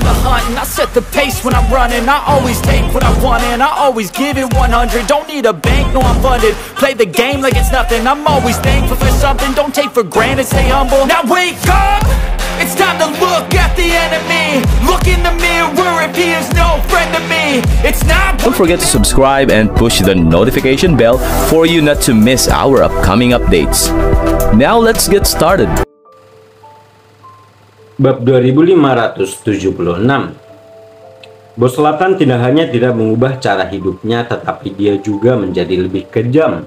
the hunt and I set the pace when I'm running. I always take what I want and I always give it 100. Don't need a bank, no I'm funded. Play the game like it's nothing. I'm always thankful for something. Don't take for granted, stay humble. Now wake up, it's time to look at the enemy. Look in the mirror if he is no friend to me. It's not. Don't forget to subscribe and push the notification bell for you not to miss our upcoming updates. Now let's get started. Bab 2576. Bos Selatan tidak hanya tidak mengubah cara hidupnya, tetapi dia juga menjadi lebih kejam.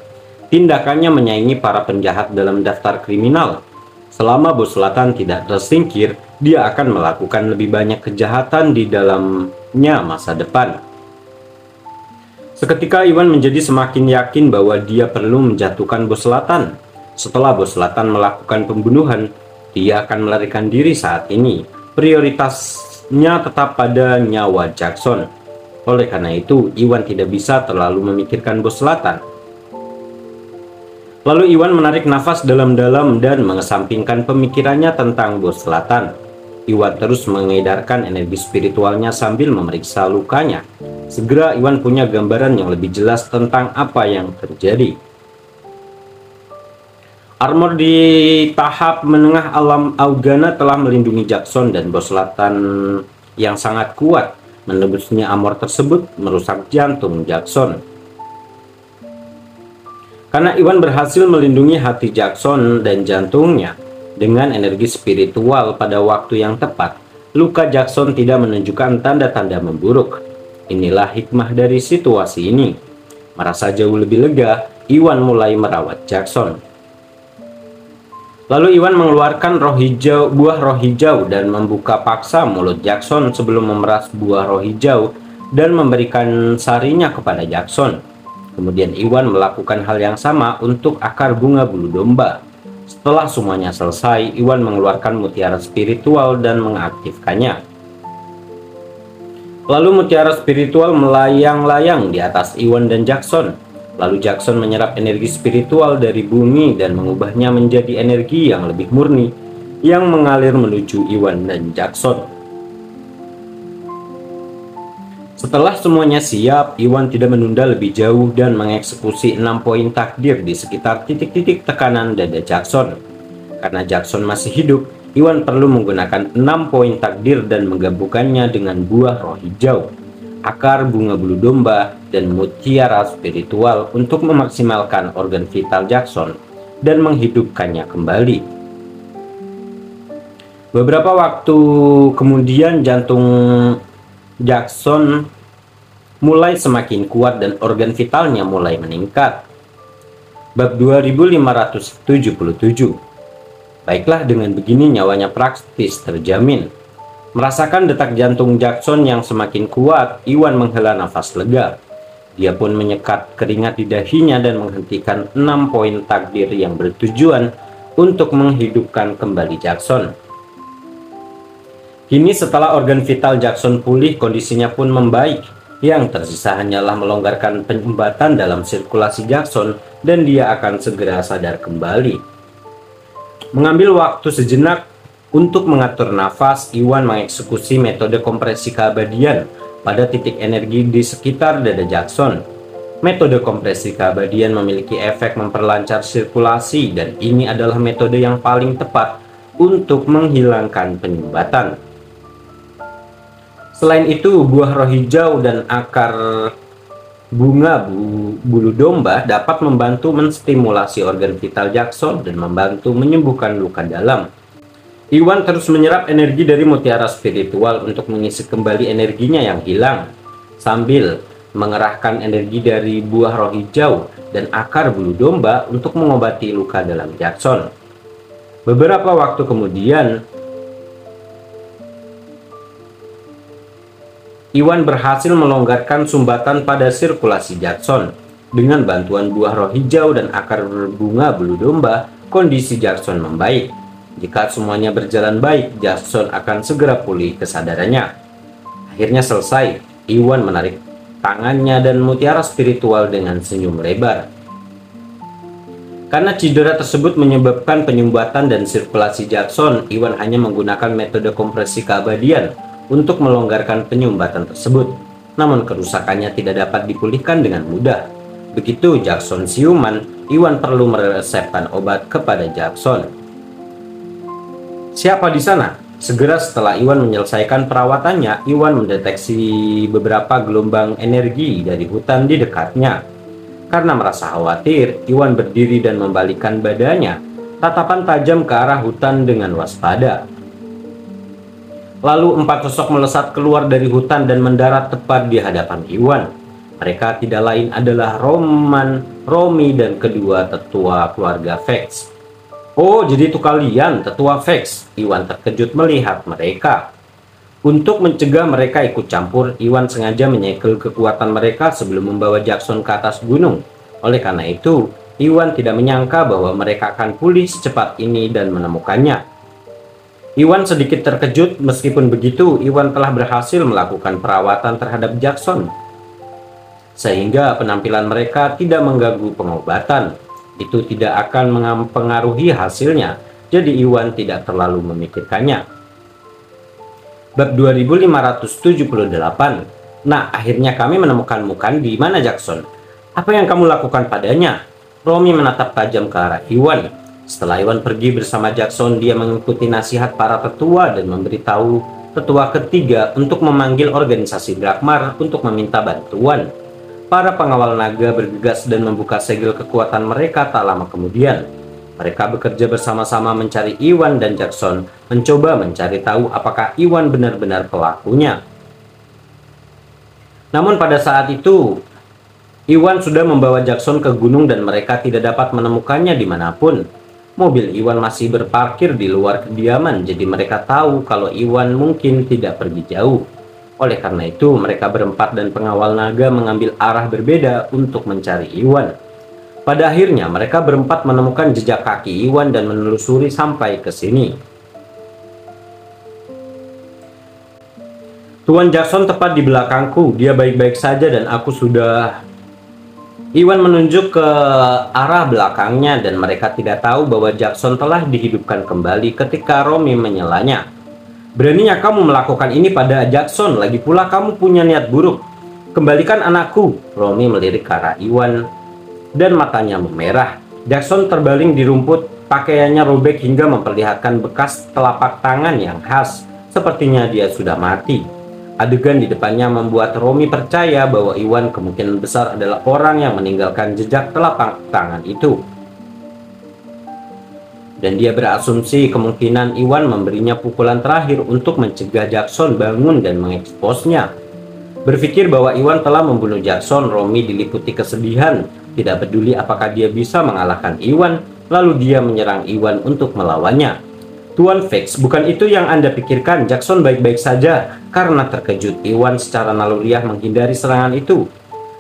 Tindakannya menyaingi para penjahat dalam daftar kriminal. Selama Bos Selatan tidak tersingkir, dia akan melakukan lebih banyak kejahatan di dalamnya masa depan. Seketika Iwan menjadi semakin yakin bahwa dia perlu menjatuhkan Bos Selatan. Setelah Bos Selatan melakukan pembunuhan, dia akan melarikan diri saat ini. Prioritasnya tetap pada nyawa Jackson. Oleh karena itu, Iwan tidak bisa terlalu memikirkan Bos Selatan. Lalu Iwan menarik nafas dalam-dalam dan mengesampingkan pemikirannya tentang Bos Selatan. Iwan terus mengedarkan energi spiritualnya sambil memeriksa lukanya. Segera Iwan punya gambaran yang lebih jelas tentang apa yang terjadi. Armor di tahap menengah alam Augana telah melindungi Jackson dan Bos Selatan yang sangat kuat. Menembusnya armor tersebut merusak jantung Jackson. Karena Iwan berhasil melindungi hati Jackson dan jantungnya dengan energi spiritual pada waktu yang tepat, luka Jackson tidak menunjukkan tanda-tanda memburuk. Inilah hikmah dari situasi ini. Merasa jauh lebih lega, Iwan mulai merawat Jackson. Lalu Iwan mengeluarkan buah roh hijau dan membuka paksa mulut Jackson sebelum memeras buah roh hijau dan memberikan sarinya kepada Jackson. Kemudian Iwan melakukan hal yang sama untuk akar bunga bulu domba. Setelah semuanya selesai, Iwan mengeluarkan mutiara spiritual dan mengaktifkannya. Lalu mutiara spiritual melayang-layang di atas Iwan dan Jackson. Lalu Jackson menyerap energi spiritual dari bumi dan mengubahnya menjadi energi yang lebih murni yang mengalir menuju Iwan dan Jackson. Setelah semuanya siap, Iwan tidak menunda lebih jauh dan mengeksekusi 6 poin takdir di sekitar titik-titik tekanan dada Jackson. Karena Jackson masih hidup, Iwan perlu menggunakan 6 poin takdir dan menggabungkannya dengan buah roh hijau, akar bunga bulu domba, dan mutiara spiritual untuk memaksimalkan organ vital Jackson dan menghidupkannya kembali. Beberapa waktu kemudian jantung Jackson mulai semakin kuat dan organ vitalnya mulai meningkat. Bab 2577. Baiklah, dengan begini nyawanya praktis terjamin. Merasakan detak jantung Jackson yang semakin kuat, Iwan menghela nafas lega. Dia pun menyekat keringat di dahinya dan menghentikan 6 poin takdir yang bertujuan untuk menghidupkan kembali Jackson. Kini setelah organ vital Jackson pulih, kondisinya pun membaik. Yang tersisa hanyalah melonggarkan penyumbatan dalam sirkulasi Jackson dan dia akan segera sadar kembali. Mengambil waktu sejenak untuk mengatur nafas, Iwan mengeksekusi metode kompresi keabadian pada titik energi di sekitar dada Jackson. Metode kompresi keabadian memiliki efek memperlancar sirkulasi dan ini adalah metode yang paling tepat untuk menghilangkan penyumbatan. Selain itu, buah roh hijau dan akar bunga bulu domba dapat membantu menstimulasi organ vital Jackson dan membantu menyembuhkan luka dalam. Iwan terus menyerap energi dari mutiara spiritual untuk mengisi kembali energinya yang hilang, sambil mengerahkan energi dari buah roh hijau dan akar bulu domba untuk mengobati luka dalam Jackson. Beberapa waktu kemudian, Iwan berhasil melonggarkan sumbatan pada sirkulasi Jackson. Dengan bantuan buah roh hijau dan akar bunga bulu domba, kondisi Jackson membaik. Jika semuanya berjalan baik, Jackson akan segera pulih kesadarannya. Akhirnya selesai, Iwan menarik tangannya dan mutiara spiritual dengan senyum lebar. Karena cedera tersebut menyebabkan penyumbatan dan sirkulasi Jackson, Iwan hanya menggunakan metode kompresi keabadian untuk melonggarkan penyumbatan tersebut. Namun kerusakannya tidak dapat dipulihkan dengan mudah. Begitu Jackson siuman, Iwan perlu meresepkan obat kepada Jackson. Siapa di sana? Segera setelah Iwan menyelesaikan perawatannya, Iwan mendeteksi beberapa gelombang energi dari hutan di dekatnya. Karena merasa khawatir, Iwan berdiri dan membalikkan badannya, tatapan tajam ke arah hutan dengan waspada. Lalu 4 sosok melesat keluar dari hutan dan mendarat tepat di hadapan Iwan. Mereka tidak lain adalah Roman, Romi, dan kedua tetua keluarga Vex. Oh, jadi itu kalian, tetua Vex. Iwan terkejut melihat mereka. Untuk mencegah mereka ikut campur, Iwan sengaja menyegel kekuatan mereka sebelum membawa Jackson ke atas gunung. Oleh karena itu, Iwan tidak menyangka bahwa mereka akan pulih secepat ini dan menemukannya. Iwan sedikit terkejut, meskipun begitu, Iwan telah berhasil melakukan perawatan terhadap Jackson, sehingga penampilan mereka tidak mengganggu pengobatan. Itu tidak akan mempengaruhi hasilnya, jadi Iwan tidak terlalu memikirkannya. Bab 2578. Nah, akhirnya kami menemukanmu kan? Di mana Jackson? Apa yang kamu lakukan padanya? Romi menatap tajam ke arah Iwan. Setelah Iwan pergi bersama Jackson, dia mengikuti nasihat para tetua dan memberitahu tetua ketiga untuk memanggil organisasi Drakmar untuk meminta bantuan. Para pengawal naga bergegas dan membuka segel kekuatan mereka tak lama kemudian. Mereka bekerja bersama-sama mencari Iwan dan Jackson, mencoba mencari tahu apakah Iwan benar-benar pelakunya. Namun pada saat itu, Iwan sudah membawa Jackson ke gunung dan mereka tidak dapat menemukannya dimanapun. Mobil Iwan masih berparkir di luar kediaman, jadi mereka tahu kalau Iwan mungkin tidak pergi jauh. Oleh karena itu, mereka berempat dan pengawal naga mengambil arah berbeda untuk mencari Iwan. Pada akhirnya, mereka berempat menemukan jejak kaki Iwan dan menelusuri sampai ke sini. Tuan Jackson tepat di belakangku, dia baik-baik saja dan aku sudah... Iwan menunjuk ke arah belakangnya dan mereka tidak tahu bahwa Jackson telah dihidupkan kembali ketika Romi menyelanya. Beraninya kamu melakukan ini pada Jackson, lagi pula kamu punya niat buruk. Kembalikan anakku. Romi melirik ke arah Iwan dan matanya memerah. Jackson terbaling di rumput, pakaiannya robek hingga memperlihatkan bekas telapak tangan yang khas. Sepertinya dia sudah mati. Adegan di depannya membuat Romi percaya bahwa Iwan kemungkinan besar adalah orang yang meninggalkan jejak telapak tangan itu. Dan dia berasumsi kemungkinan Iwan memberinya pukulan terakhir untuk mencegah Jackson bangun dan mengeksposnya. Berpikir bahwa Iwan telah membunuh Jackson, Romi diliputi kesedihan. Tidak peduli apakah dia bisa mengalahkan Iwan, lalu dia menyerang Iwan untuk melawannya. Tuan Vex, bukan itu yang Anda pikirkan. Jackson baik-baik saja. Karena terkejut, Iwan secara naluriah menghindari serangan itu.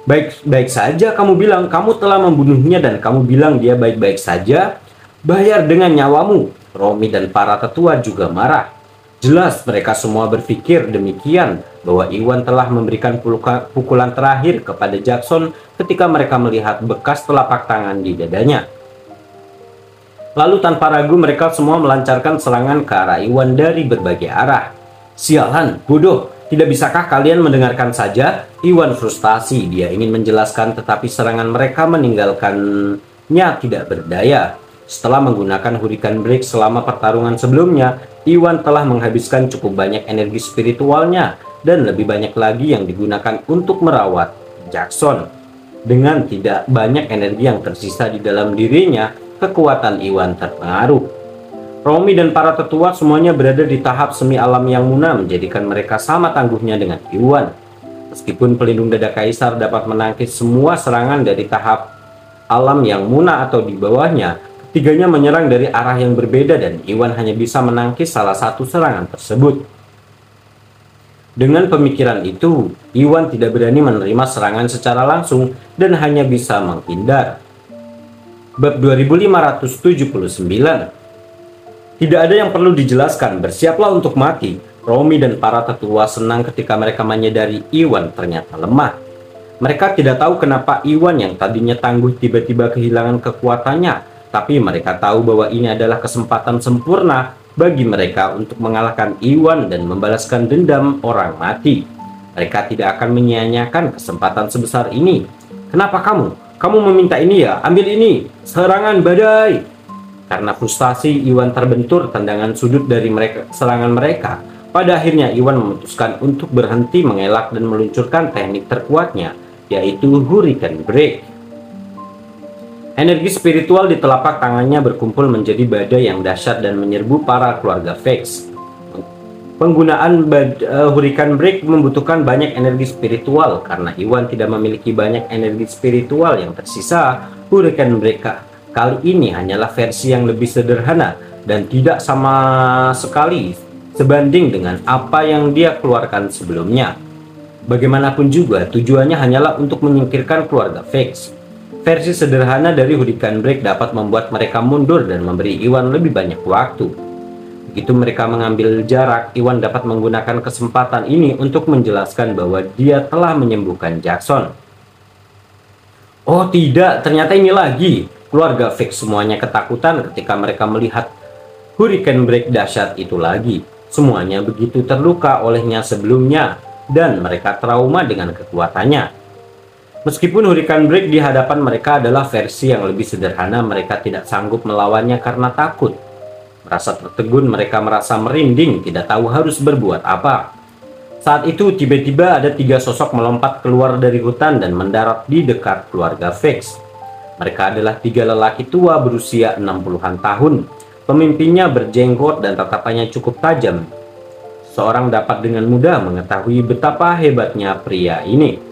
Baik-baik saja kamu bilang, kamu telah membunuhnya dan kamu bilang dia baik-baik saja. Bayar dengan nyawamu. Romi dan para tetua juga marah. Jelas mereka semua berpikir demikian, bahwa Iwan telah memberikan pukulan terakhir kepada Jackson ketika mereka melihat bekas telapak tangan di dadanya. Lalu tanpa ragu mereka semua melancarkan serangan ke arah Iwan dari berbagai arah. Sialan, bodoh, tidak bisakah kalian mendengarkan saja? Iwan frustasi, dia ingin menjelaskan tetapi serangan mereka meninggalkannya tidak berdaya. Setelah menggunakan Hurricane Break selama pertarungan sebelumnya, Iwan telah menghabiskan cukup banyak energi spiritualnya dan lebih banyak lagi yang digunakan untuk merawat Jackson. Dengan tidak banyak energi yang tersisa di dalam dirinya, kekuatan Iwan terpengaruh. Romi dan para tetua semuanya berada di tahap semi alam yang munah, menjadikan mereka sama tangguhnya dengan Iwan. Meskipun pelindung dada kaisar dapat menangkis semua serangan dari tahap alam yang munah atau di bawahnya, ketiganya menyerang dari arah yang berbeda dan Iwan hanya bisa menangkis salah satu serangan tersebut. Dengan pemikiran itu, Iwan tidak berani menerima serangan secara langsung dan hanya bisa menghindar. Bab 2579. Tidak ada yang perlu dijelaskan, bersiaplah untuk mati. Romi dan para tetua senang ketika mereka menyadari Iwan ternyata lemah. Mereka tidak tahu kenapa Iwan yang tadinya tangguh tiba-tiba kehilangan kekuatannya, tapi mereka tahu bahwa ini adalah kesempatan sempurna bagi mereka untuk mengalahkan Iwan dan membalaskan dendam orang mati. Mereka tidak akan menyia-nyiakan kesempatan sebesar ini. Kenapa kamu? Kamu meminta ini ya? Ambil ini! Serangan badai! Karena frustasi, Iwan terbentur tendangan sudut dari serangan mereka. Pada akhirnya Iwan memutuskan untuk berhenti mengelak dan meluncurkan teknik terkuatnya, yaitu Hurricane Break. Energi spiritual di telapak tangannya berkumpul menjadi badai yang dahsyat dan menyerbu para keluarga Vex. Penggunaan Hurricane Break membutuhkan banyak energi spiritual. Karena Iwan tidak memiliki banyak energi spiritual yang tersisa, Hurricane Break kali ini hanyalah versi yang lebih sederhana dan tidak sama sekali sebanding dengan apa yang dia keluarkan sebelumnya. Bagaimanapun juga, tujuannya hanyalah untuk menyingkirkan keluarga Vex. Versi sederhana dari Hurricane Break dapat membuat mereka mundur dan memberi Iwan lebih banyak waktu. Begitu mereka mengambil jarak, Iwan dapat menggunakan kesempatan ini untuk menjelaskan bahwa dia telah menyembuhkan Jackson. Oh tidak, ternyata ini lagi. Keluarga Vex semuanya ketakutan ketika mereka melihat Hurricane Break dahsyat itu lagi. Semuanya begitu terluka olehnya sebelumnya dan mereka trauma dengan kekuatannya. Meskipun Hurricane Break di hadapan mereka adalah versi yang lebih sederhana, mereka tidak sanggup melawannya karena takut. Merasa tertegun, mereka merasa merinding, tidak tahu harus berbuat apa. Saat itu tiba-tiba ada 3 sosok melompat keluar dari hutan dan mendarat di dekat keluarga Vex. Mereka adalah 3 lelaki tua berusia 60-an tahun. Pemimpinnya berjenggot dan tatapannya cukup tajam. Seorang dapat dengan mudah mengetahui betapa hebatnya pria ini.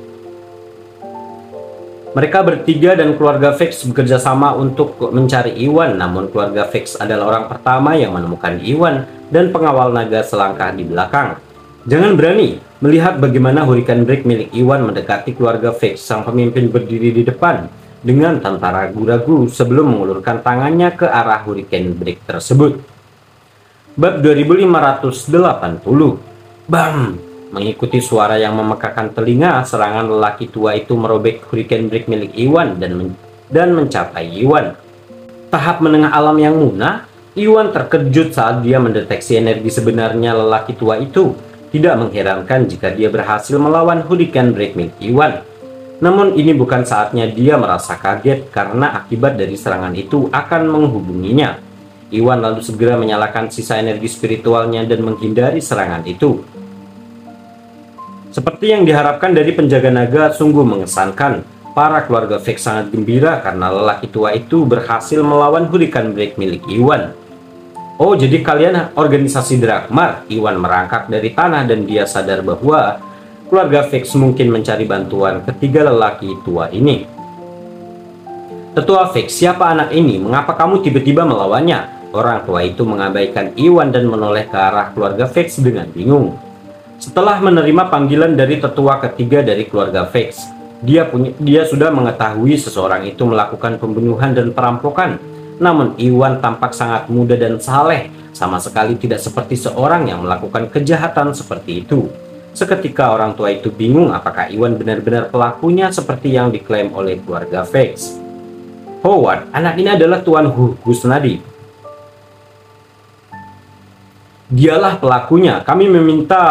Mereka bertiga dan keluarga Vex bekerja sama untuk mencari Iwan, namun keluarga Vex adalah orang pertama yang menemukan Iwan dan pengawal naga selangkah di belakang. Jangan berani. Melihat bagaimana Hurricane Break milik Iwan mendekati keluarga Vex, sang pemimpin berdiri di depan dengan tanpa ragu-ragu sebelum mengulurkan tangannya ke arah Hurricane Break tersebut. Bab 2580. Bam! Mengikuti suara yang memekakan telinga, serangan lelaki tua itu merobek Hurricane Break milik Iwan dan mencapai Iwan. Tahap menengah alam yang munah, Iwan terkejut saat dia mendeteksi energi sebenarnya lelaki tua itu. Tidak mengherankan jika dia berhasil melawan Hurricane Break milik Iwan. Namun ini bukan saatnya dia merasa kaget karena akibat dari serangan itu akan menghubunginya. Iwan lalu segera menyalakan sisa energi spiritualnya dan menghindari serangan itu. Seperti yang diharapkan dari penjaga naga, sungguh mengesankan. Para keluarga Vex sangat gembira karena lelaki tua itu berhasil melawan Hurricane Break milik Iwan. Oh, jadi kalian organisasi Drakmar? Iwan merangkak dari tanah dan dia sadar bahwa keluarga Vex mungkin mencari bantuan ketiga lelaki tua ini. Tetua Vex, siapa anak ini? Mengapa kamu tiba-tiba melawannya? Orang tua itu mengabaikan Iwan dan menoleh ke arah keluarga Vex dengan bingung. Setelah menerima panggilan dari tetua ketiga dari keluarga Vex, dia sudah mengetahui seseorang itu melakukan pembunuhan dan perampokan. Namun Iwan tampak sangat muda dan saleh, sama sekali tidak seperti seorang yang melakukan kejahatan seperti itu. Seketika orang tua itu bingung apakah Iwan benar-benar pelakunya seperti yang diklaim oleh keluarga Vex. Howard, anak ini adalah Tuan Husnadi. Dialah pelakunya. Kami meminta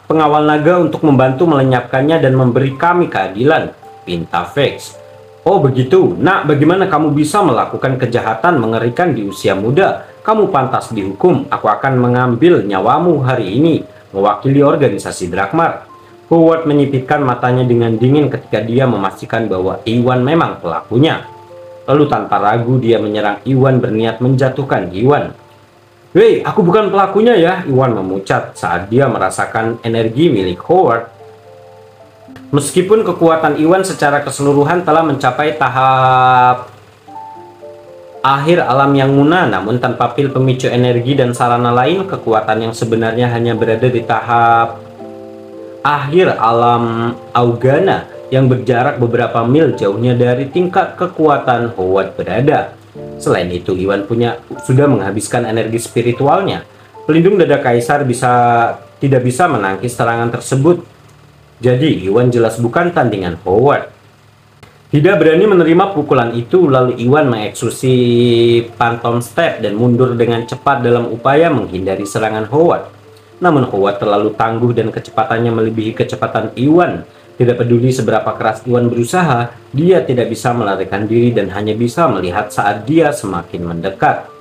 pengawal naga untuk membantu melenyapkannya dan memberi kami keadilan, pinta Vex. Oh begitu. Nak, bagaimana kamu bisa melakukan kejahatan mengerikan di usia muda? Kamu pantas dihukum. Aku akan mengambil nyawamu hari ini, mewakili organisasi Drakmar. Howard menyipitkan matanya dengan dingin ketika dia memastikan bahwa Iwan memang pelakunya. Lalu tanpa ragu dia menyerang Iwan, berniat menjatuhkan Iwan. Hei, aku bukan pelakunya ya, Iwan memucat saat dia merasakan energi milik Howard. Meskipun kekuatan Iwan secara keseluruhan telah mencapai tahap akhir alam yang munah, namun tanpa pil pemicu energi dan sarana lain, kekuatan yang sebenarnya hanya berada di tahap akhir alam Augana yang berjarak beberapa mil jauhnya dari tingkat kekuatan Howard berada. Selain itu, Iwan sudah menghabiskan energi spiritualnya. Pelindung dada kaisar tidak bisa menangkis serangan tersebut. Jadi, Iwan jelas bukan tandingan Howard. Tidak berani menerima pukulan itu, lalu Iwan mengeksekusi Phantom Step dan mundur dengan cepat dalam upaya menghindari serangan Howard. Namun Howard terlalu tangguh dan kecepatannya melebihi kecepatan Iwan. Tidak peduli seberapa keras Iwan berusaha, dia tidak bisa melarikan diri dan hanya bisa melihat saat dia semakin mendekat.